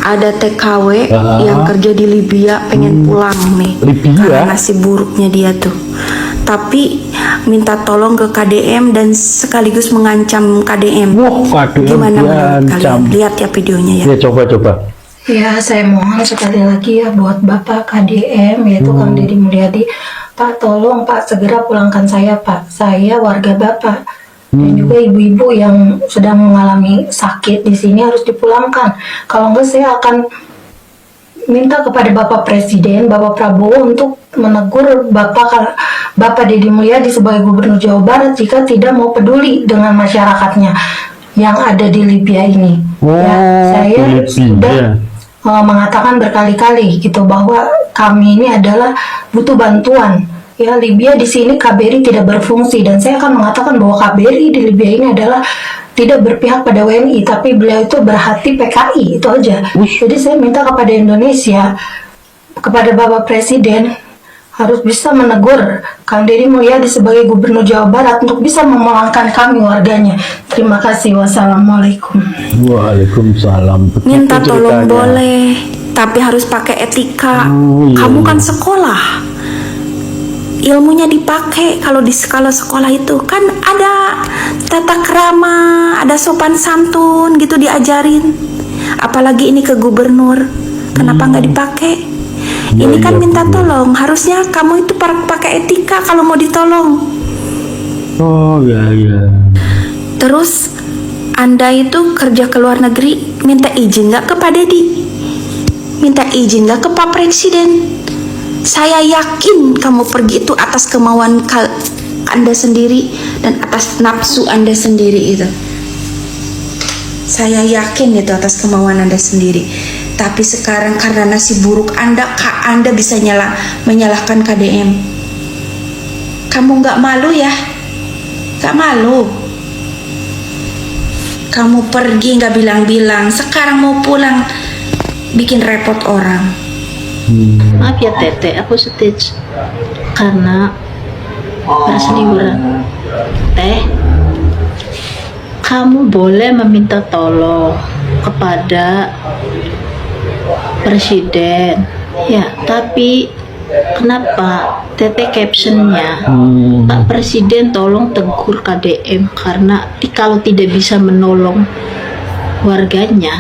Ada TKW yang kerja di Libya pengen pulang nih karena nasib buruknya dia tuh, tapi minta tolong ke KDM dan sekaligus mengancam KDM. KDM gimana menurut kalian? Lihat ya videonya ya. Ya coba. Ya, saya mohon sekali lagi ya buat Bapak KDM, yaitu Kang Deddy Mulyadi, Pak, tolong Pak segera pulangkan saya Pak, saya warga Bapak. Dan juga ibu-ibu yang sedang mengalami sakit di sini harus dipulangkan. Kalau enggak saya akan minta kepada Bapak Presiden, Bapak Prabowo untuk menegur Bapak Deddy Mulyadi sebagai Gubernur Jawa Barat jika tidak mau peduli dengan masyarakatnya yang ada di Libya ini. Saya sudah mengatakan berkali-kali gitu bahwa kami ini adalah butuh bantuan. Ya, Libya di sini KBRI tidak berfungsi, dan saya akan mengatakan bahwa KBRI di Libya ini adalah tidak berpihak pada WNI, tapi beliau itu berhati PKI, itu aja. Jadi saya minta kepada Indonesia, kepada Bapak Presiden, harus bisa menegur Kang Deddy Mulyadi sebagai Gubernur Jawa Barat untuk bisa memulangkan kami warganya. Terima kasih. Wassalamualaikum. Waalaikumsalam. Minta tolong boleh, tapi harus pakai etika. Kamu kan sekolah, ilmunya dipakai. Kalau di sekolah itu kan ada tata krama, ada sopan santun gitu diajarin. Apalagi ini ke gubernur, kenapa nggak dipakai? Ini kan minta tolong, harusnya kamu itu pakai etika kalau mau ditolong. Terus Anda itu kerja ke luar negeri, minta izin nggak ke Pak Deddy? Minta izin nggak ke Pak Presiden? Saya yakin kamu pergi itu atas kemauan Anda sendiri dan atas nafsu Anda sendiri itu. Saya yakin itu atas kemauan Anda sendiri. Tapi sekarang karena nasib buruk Anda bisa menyalahkan KDM. Kamu nggak malu ya? Nggak malu? Kamu pergi nggak bilang-bilang, sekarang mau pulang bikin repot orang. Maaf ya Tete, aku stage karena berseliweran. Teh, kamu boleh meminta tolong kepada Presiden, ya, tapi kenapa Tete captionnya Pak Presiden tolong tegur KDM karena kalau tidak bisa menolong warganya,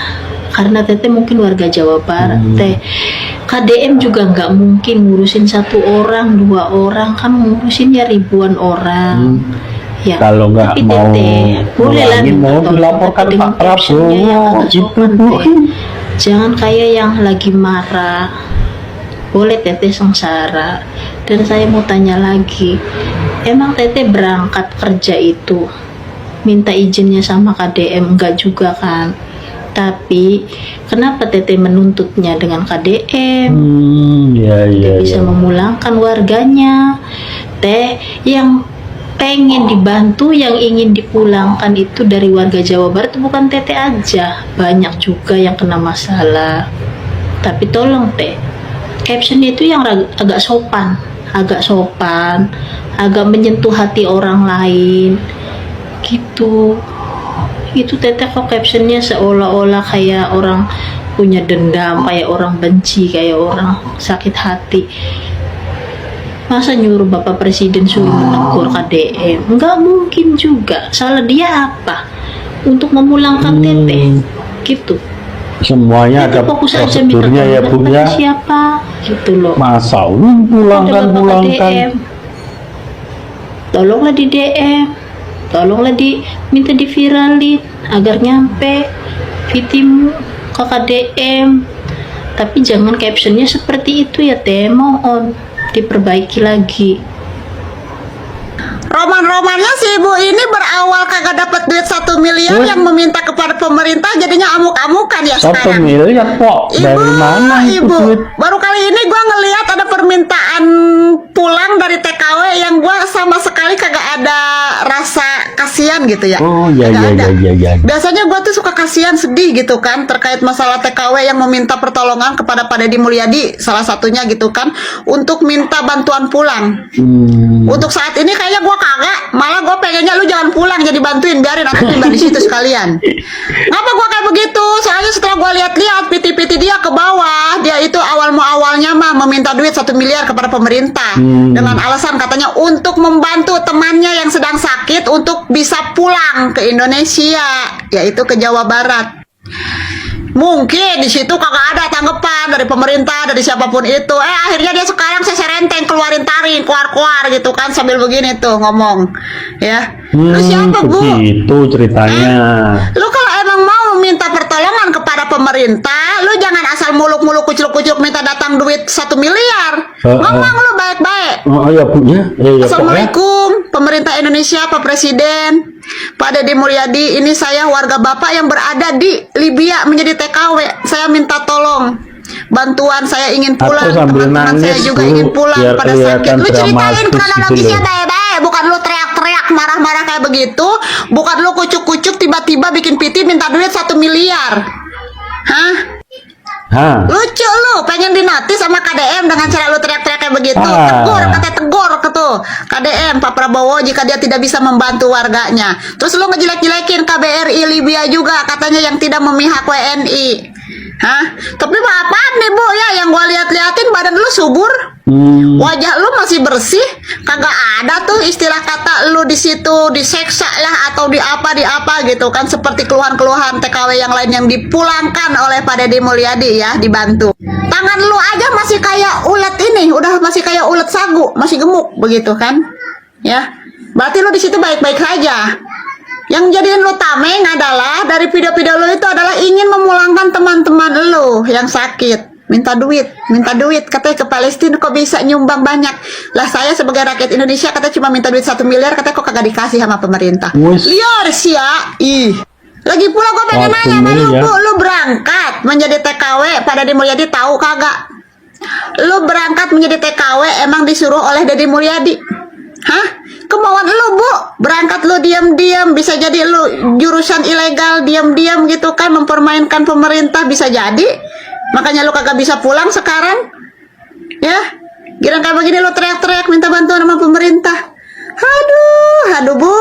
karena Tete mungkin warga Jawa Barat. Teh, KDM juga nggak mungkin ngurusin 1 orang 2 orang, kan ngurusinnya ribuan orang. Ya, kalau nggak mau boleh lah mau dilaporkan Pak Prabowo gitu. Jangan kayak yang lagi marah. Boleh Tete sengsara. Dan saya mau tanya lagi, emang Tete berangkat kerja itu minta izinnya sama KDM? Enggak juga kan? Tapi kenapa Tete menuntutnya dengan KDM? Bisa memulangkan warganya. Teh, yang pengen dibantu, yang ingin dipulangkan itu dari warga Jawa Barat, bukan Tete aja, banyak juga yang kena masalah. Tapi tolong Teh, captionnya itu yang agak sopan, agak menyentuh hati orang lain gitu. Itu Tete kok captionnya seolah-olah kayak orang punya dendam, kayak orang benci, kayak orang sakit hati. Masa nyuruh Bapak Presiden suruh menegur KDM? Nggak mungkin juga. Salah dia apa? Untuk memulangkan Tete gitu. Semuanya ada prosedurnya ya Bu ya. Siapa gitu loh. Masa pulangkan. Tolonglah di DM. Tolonglah minta diviralin agar nyampe vitimu ke KDM. Tapi jangan captionnya seperti itu ya Teh, mohon diperbaiki lagi. Roman-romannya si ibu ini berawal kagak dapat duit 1 miliar yang meminta kepada pemerintah, jadinya amuk-amukan ya 1 sekarang. 1 miliar kok? Dari mana itu Ibu, duit? baru kali ini gua ngelihat ada permintaan pulang dari TKW yang gua sama sekali kagak ada rasa kasihan gitu ya. Oh ya Kagak ya ada. ya ya ya. Biasanya gua tuh suka kasihan, sedih gitu kan terkait masalah TKW yang meminta pertolongan kepada Pak Deddy Mulyadi salah satunya gitu kan untuk minta bantuan pulang. Untuk saat ini kayaknya gua kagak, malah gua pengennya lu jangan pulang, jadi bantuin, biarin aku timbang di situ sekalian. Ngapa gua kayak begitu? Soalnya setelah gua lihat-lihat piti-piti dia ke bawah, dia itu awalnya mah meminta duit 1 miliar kepada pemerintah dengan alasan katanya untuk membantu temannya yang sedang sakit untuk bisa pulang ke Indonesia, yaitu ke Jawa Barat. Mungkin di situ kagak ada tanggapan dari pemerintah, dari siapapun itu. Akhirnya dia sekarang seserenteng keluarin taring, keluar gitu kan sambil begini tuh ngomong, ya. Lu siapa, Bu? Begitu ceritanya. Lu kalau emang mau meminta pertolongan kepada pemerintah, lu jangan asal muluk-muluk kucuk-kucuk minta datang duit 1 miliar. Ngomong lu baik-baik. Oh ya Bu ya. Ya, Assalamualaikum, pemerintah Indonesia, Pak Presiden, Pak Deddy Mulyadi, ini saya warga Bapak yang berada di Libya menjadi TKW. Saya minta tolong bantuan, saya ingin pulang. Atau sambil Teman-teman saya nangis, juga Bu, ingin pulang biar pada sakit. kelihatan Lu ceritain dramatis kronologisnya gitu loh. baik-baik, bukan lu teriak-teriak marah-marah kayak begitu, bukan lu kucuk-kucuk tiba-tiba bikin piti minta duit 1 miliar. Hah? Hah? Lucu lu, pengen dinotis sama KDM dengan cara lu teriak-teriak kayak begitu. Tegur tuh KDM Pak Prabowo jika dia tidak bisa membantu warganya. Terus lu ngejelek-jelekin KBRI Libya juga katanya yang tidak memihak WNI. Hah? Tapi apaan nih Bu ya, yang gua lihat-liatin badan lu subur. Wajah lu masih bersih, kagak ada tuh istilah kata lu di situ diseksa lah atau di apa gitu kan, seperti keluhan-keluhan TKW yang lain yang dipulangkan oleh Pak Deddy Mulyadi ya, dibantu. Tangan lu aja masih kayak ulet ini, udah masih kayak ulet sagu, masih gemuk begitu kan? Ya. Berarti lu di situ baik-baik saja. Yang jadiin lu tameng adalah dari video-video lu itu adalah ingin memulangkan teman-teman lu yang sakit. Minta duit katanya ke Palestina, kok bisa nyumbang banyak. Lah saya sebagai rakyat Indonesia katanya cuma minta duit 1 miliar, katanya kok kagak dikasih sama pemerintah. Liar sih ya. Ih. Lagi pula gue pengen nanya sama lu, Bu, lu berangkat menjadi TKW Pak Deddy Mulyadi tahu kagak? Lu berangkat menjadi TKW emang disuruh oleh Deddy Mulyadi? Hah? Kemauan lu, Bu? Berangkat lu diam-diam, bisa jadi lu jurusan ilegal diam-diam gitu kan, mempermainkan pemerintah, bisa jadi. Makanya lu kagak bisa pulang sekarang. Ya. Kira kayak begini lu teriak-teriak minta bantuan sama pemerintah. Aduh, Bu.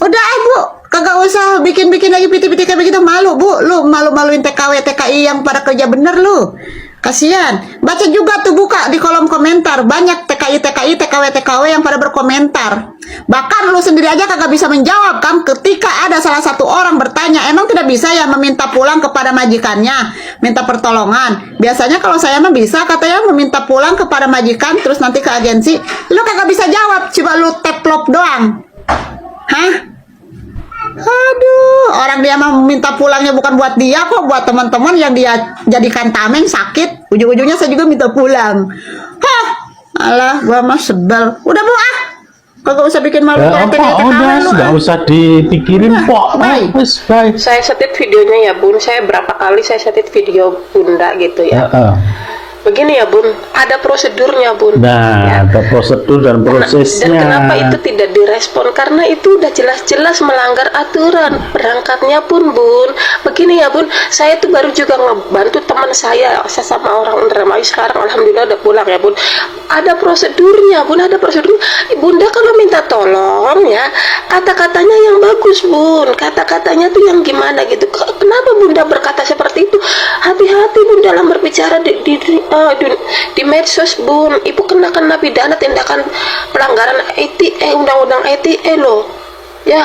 Udah, Bu. Kagak usah bikin-bikin lagi piti-piti kayak begitu, malu, Bu. Lu malu-maluin TKW TKI yang pada kerja bener lu. Kasihan. Baca juga tuh, buka di kolom komentar, banyak TKI TKW yang pada berkomentar. Bahkan lu sendiri aja kagak bisa menjawab kan ketika ada salah satu orang bertanya, emang tidak bisa ya meminta pulang kepada majikannya, minta pertolongan. Biasanya kalau saya mah bisa katanya meminta pulang kepada majikan terus nanti ke agensi. Lu kagak bisa jawab, coba lu teplop doang. Hah? Aduh, orang dia mah minta pulangnya bukan buat dia kok, buat teman-teman yang dia jadikan tameng sakit. Ujung-ujungnya saya juga minta pulang. Hah, alah, gua mah sebel. Udah, Bu, kagak usah bikin malu. Nggak usah dipikirin kok. Bye. Saya setit videonya ya Bun, saya berapa kali saya setit video Bunda gitu ya. Begini ya Bun, ada prosedurnya Bun. Nah, ya. ada prosedur dan prosesnya. Dan kenapa itu tidak direspon? Karena itu udah jelas-jelas melanggar aturan berangkatnya pun Bun. Begini ya Bun, saya tuh baru juga ngebantu teman saya sama orang Indramayu, sekarang alhamdulillah udah pulang ya Bun. Ada prosedurnya Bun, ada prosedur. Bunda kalau minta tolong ya, kata-katanya yang bagus Bun, kata-katanya tuh yang gimana gitu. Kenapa Bunda berkata seperti itu? Hati-hati Bun dalam berbicara di medsos Bun. Ibu kenakan pidana tindakan pelanggaran ITE, undang-undang ITE loh ya.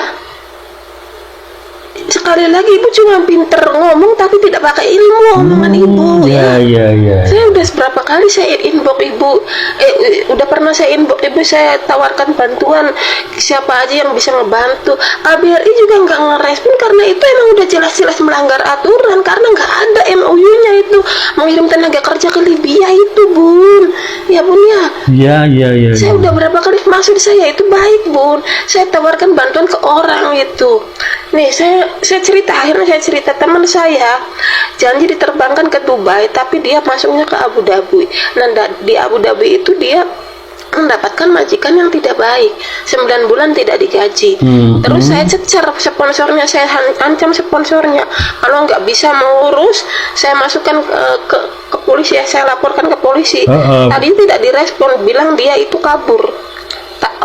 Sekali lagi Ibu cuma pinter ngomong tapi tidak pakai ilmu omongan Ibu ya. Saya udah berapa kali saya inbox Ibu, udah pernah saya inbox Ibu, saya tawarkan bantuan siapa aja yang bisa ngebantu. KBRI juga nggak ngerespon karena itu emang udah jelas-jelas melanggar aturan, karena nggak ada MOU-nya itu mengirim tenaga kerja ke Libya itu Bun. Ya Bun ya. Iya. Saya udah berapa kali, maksud saya itu baik Bun. Saya tawarkan bantuan ke orang itu. Nih saya cerita, akhirnya saya cerita teman saya janji diterbangkan ke Dubai, tapi dia masuknya ke Abu Dhabi. Nah, di Abu Dhabi itu dia mendapatkan majikan yang tidak baik, 9 bulan tidak digaji. Terus saya cecer sponsornya, saya ancam sponsornya, kalau nggak bisa mengurus saya masukkan ke polisi, saya laporkan ke polisi. Tadi tidak direspon, bilang dia itu kabur.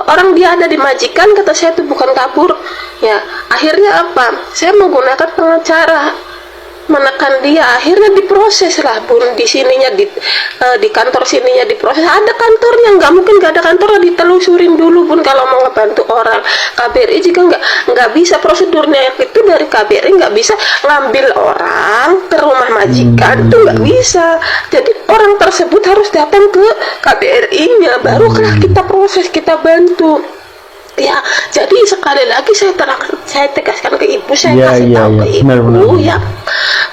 Orang dia ada di majikan, kata saya itu bukan kabur. Ya, akhirnya apa? Saya menggunakan pengacara menekan dia, akhirnya diproses lah Bun, di sininya di kantor sininya diproses. Ada kantornya, nggak mungkin nggak ada kantor, ditelusurin dulu Bun kalau mau ngebantu orang. KBRI juga nggak bisa, prosedurnya itu dari KBRI nggak bisa ngambil orang ke rumah majikan, itu nggak bisa. Jadi orang tersebut harus datang ke KBRI-nya, barulah kita proses, kita bantu. Ya, jadi sekali lagi saya tegaskan ke ibu, saya kasih tahu ke ibu, ya,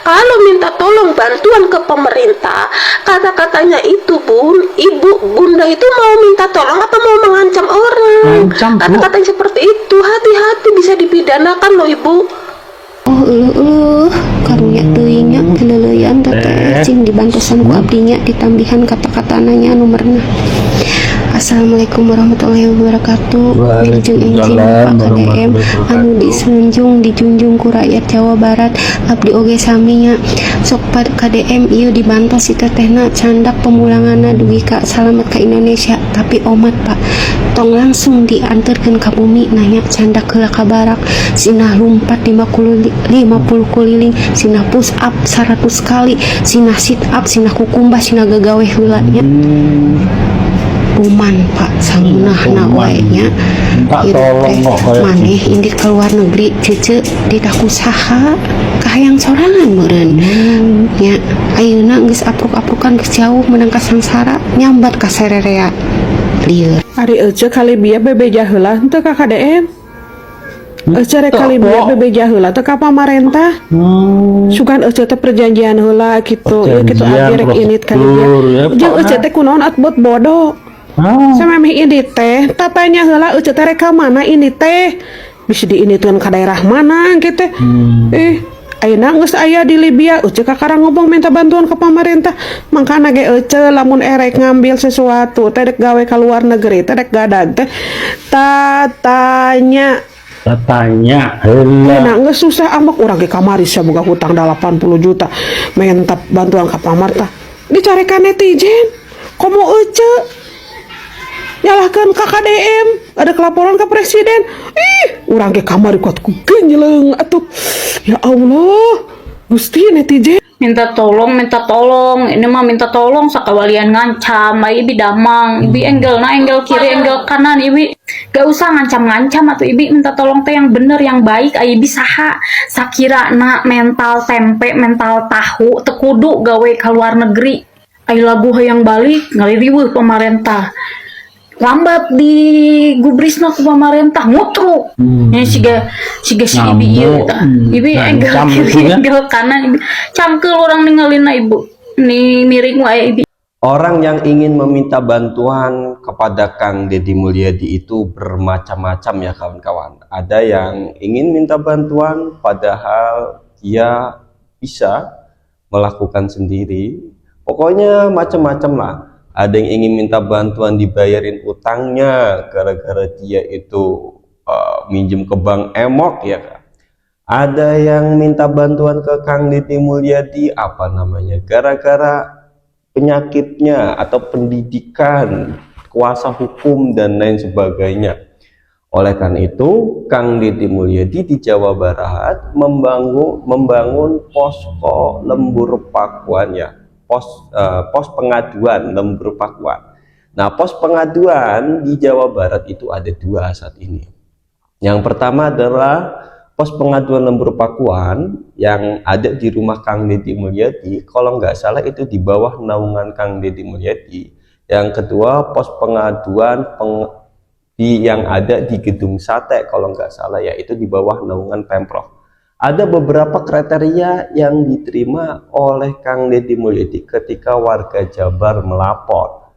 kalau minta tolong bantuan ke pemerintah, kata-katanya itu Bun, ibu bunda itu mau minta tolong atau mau mengancam orang? Kata-katanya seperti itu, hati-hati bisa dipidanakan loh ibu. Karunya teuingnya keleleyan teteh cing dibantusan ku abdinya ditambihan kata-kata nanya nomorna. Assalamualaikum warahmatullahi wabarakatuh. Wilujeng enjing Pak KDM anu disunjung dijunjung ku rakyat Jawa Barat, abdi oge saminya sok Pak KDM ieu dibantos si tetehna candak pemulanganna dugi ka salamet ka Indonesia, tapi omat Pak tong langsung dianterkeun ka bumi, nanya candak heula ka barak, sinah lumpat 50 kuliling, sinah push up 100 kali, sinah sit up, sinah kukumbah, sinah gagawe heula nya. Uman Pak sangunahna wae nya maneh indit ke luar negeri cece tidak usaha kahayang sorangan meureun nya ayeuna geus apruk-aprukan geus jauh menang ka sangsara nyambat ka sererea lieur. Ari ece kali bieu bebeja heula teu ka KDM. Ece rek kali bieu bebeja heula teu ka pamarentah. Sugan ece teh perjanjian heula kitu, ieu kitu abdi rek init kali bieu. Jeung ece teh kunaon atbot bodoh. Samemeh ini teh tatanya heula ece teh rek ka mana ini teh bisa diinitkeun ka daerah mana gitu. Ayeuna geus aya di Libya, ece kakarang ngomong minta bantuan ke pemerintah. Mangkana ge ece lamun erek ngambil sesuatu teh dek gawe ka luar negeri teh dek gadag teh tatanya heula. Geus susah amak urang ge kamari sia boga hutang 80 juta minta bantuan ka pemerintah. Dicarekan netizen. Komo ece nyalahkan ke KDM, ada kelaporan ke presiden. Urang ke kamar kuat ku genjeleng atuh. Ya Allah, Gusti netizen. Minta tolong, ini mah minta tolong sakawalian ngancam, ibi damang, ibi enggel kiri, enggel kanan, ibi gak usah ngancam atau ibi minta tolong teh yang bener, yang baik, ibi saha, sakira na mental tempe, mental tahu, tekudu gawe ke luar negeri, ai lagu yang balik, ngaliriweuh pemerintah. Lambat di gubrisna ku pemerintah mutru siga si ibi ieu tah ibi enggel kiri enggel kanan ibi cangkeul orang ningalina ibu ni miring wae ibi. Orang yang ingin meminta bantuan kepada Kang Deddy Mulyadi itu bermacam-macam ya kawan-kawan. Ada yang ingin minta bantuan padahal dia bisa melakukan sendiri, pokoknya macam-macam lah. Ada yang ingin minta bantuan dibayarin utangnya gara-gara dia itu minjem ke bank emok ya kan. Ada yang minta bantuan ke Kang Deddy Mulyadi gara-gara penyakitnya atau pendidikan, kuasa hukum dan lain sebagainya. Oleh karena itu Kang Deddy Mulyadi di Jawa Barat membangun posko lembur pakuan ya. Pos pengaduan lembur pakuan. Nah, pos pengaduan di Jawa Barat itu ada 2 saat ini. Yang pertama adalah pos pengaduan lembur pakuan yang ada di rumah Kang Deddy Mulyadi, kalau nggak salah itu di bawah naungan Kang Deddy Mulyadi. Yang kedua pos pengaduan yang ada di Gedung Sate, kalau nggak salah ya itu di bawah naungan Pemprov. Ada beberapa kriteria yang diterima oleh Kang Deddy Mulyadi ketika warga Jabar melapor.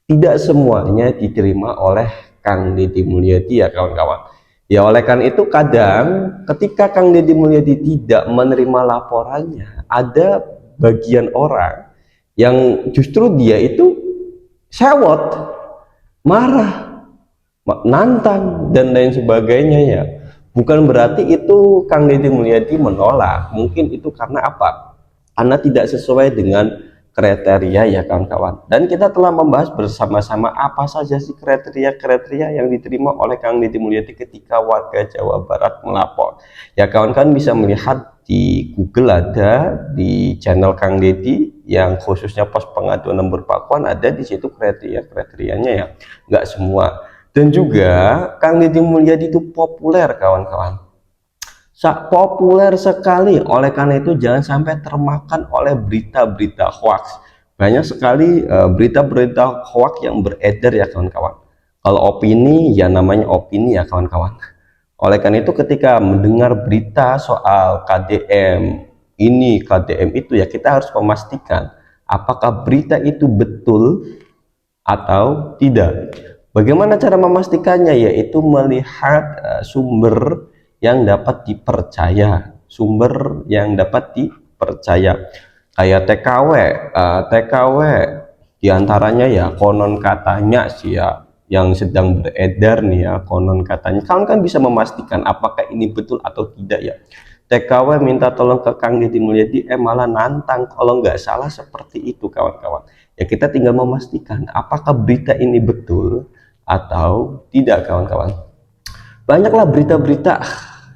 Tidak semuanya diterima oleh Kang Deddy Mulyadi ya kawan-kawan. Ya oleh karena itu kadang ketika Kang Deddy Mulyadi tidak menerima laporannya, ada bagian orang yang justru dia itu sewot, marah, nantang dan lain sebagainya ya. Bukan berarti itu Kang Deddy Mulyadi menolak, mungkin itu karena apa? Karena tidak sesuai dengan kriteria ya kawan-kawan. Dan kita telah membahas bersama-sama apa saja sih kriteria-kriteria yang diterima oleh Kang Deddy Mulyadi ketika warga Jawa Barat melapor. Ya kawan-kawan bisa melihat di Google, ada di channel Kang Deddy yang khususnya pos pengaduan nomor pakuan, ada di situ kriteria-kriterianya ya, nggak semua. Dan juga Kang Deddy Mulyadi itu populer kawan-kawan, populer sekali. Oleh karena itu jangan sampai termakan oleh berita-berita hoax. Banyak sekali berita-berita hoax yang beredar ya kawan-kawan. Kalau opini ya namanya opini ya kawan-kawan. Oleh karena itu ketika mendengar berita soal KDM ini, KDM itu, ya kita harus memastikan apakah berita itu betul atau tidak. Bagaimana cara memastikannya? Yaitu melihat sumber yang dapat dipercaya, sumber yang dapat dipercaya. Kayak TKW diantaranya ya konon katanya sih ya, yang sedang beredar nih ya, konon katanya. Kawan kan bisa memastikan apakah ini betul atau tidak ya. TKW minta tolong ke Kang Deddy Mulyadi, malah nantang, kalau nggak salah seperti itu kawan-kawan. Ya kita tinggal memastikan apakah berita ini betul atau tidak kawan-kawan. Banyaklah berita-berita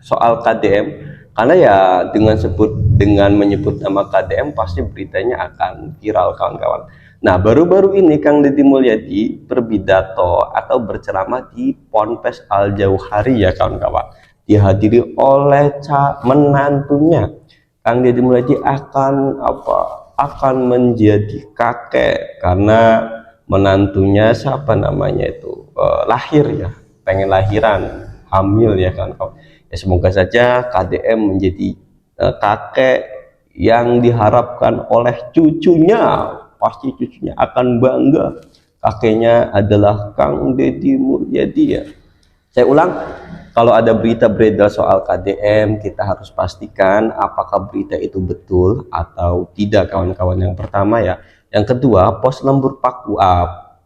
soal KDM, karena ya dengan menyebut nama KDM pasti beritanya akan viral kawan-kawan. Nah baru-baru ini Kang Deddy Mulyadi berpidato atau berceramah di Ponpes Al Jauhari ya kawan-kawan, dihadiri oleh menantunya. Kang Deddy Mulyadi akan menjadi kakek karena menantunya siapa namanya itu lahir ya, pengen lahiran, hamil ya kawan-kawan. Ya, semoga saja KDM menjadi kakek yang diharapkan oleh cucunya. Pasti cucunya akan bangga kakeknya adalah Kang Deddy Mulyadi ya. Saya ulang, kalau ada berita beredar soal KDM, kita harus pastikan apakah berita itu betul atau tidak kawan-kawan. Yang pertama ya. Yang kedua, pos lembur pakuap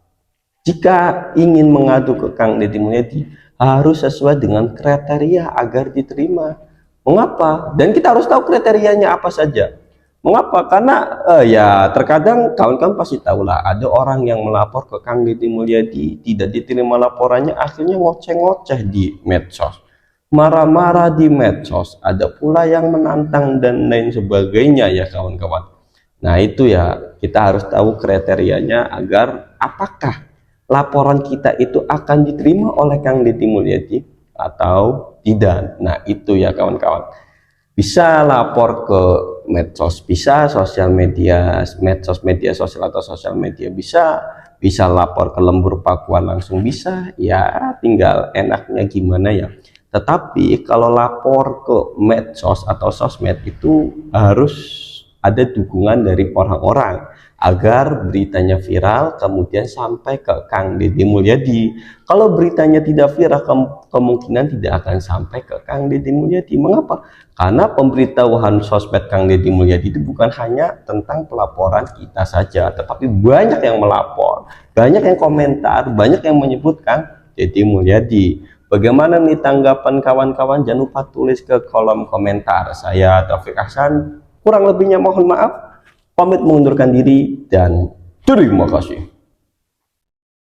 jika ingin mengadu ke Kang Deddy Mulyadi harus sesuai dengan kriteria agar diterima. Mengapa? Dan kita harus tahu kriterianya apa saja. Mengapa? Karena ya terkadang kawan-kawan pasti tahulah, ada orang yang melapor ke Kang Deddy Mulyadi, tidak diterima laporannya, akhirnya ngoceh-ngoceh di medsos, marah-marah di medsos, ada pula yang menantang dan lain sebagainya ya kawan-kawan. Nah itu ya, kita harus tahu kriterianya agar apakah laporan kita itu akan diterima oleh Kang Deddy Mulyadi atau tidak. Nah itu ya kawan-kawan, bisa lapor ke medsos, bisa sosial media, medsos, media sosial atau sosial media, bisa lapor ke lembur pakuan langsung bisa ya, tinggal enaknya gimana ya. Tetapi kalau lapor ke medsos atau sosmed itu harus ada dukungan dari orang-orang agar beritanya viral kemudian sampai ke Kang Deddy Mulyadi. Kalau beritanya tidak viral, kemungkinan tidak akan sampai ke Kang Deddy Mulyadi. Mengapa? Karena pemberitahuan sosmed Kang Deddy Mulyadi itu bukan hanya tentang pelaporan kita saja, tetapi banyak yang melapor, banyak yang komentar, banyak yang menyebut Kang Deddy Mulyadi. Bagaimana nih tanggapan kawan-kawan? Jangan lupa tulis ke kolom komentar. Saya Taufik Ahsan, kurang lebihnya mohon maaf. Pamit mengundurkan diri dan terima kasih.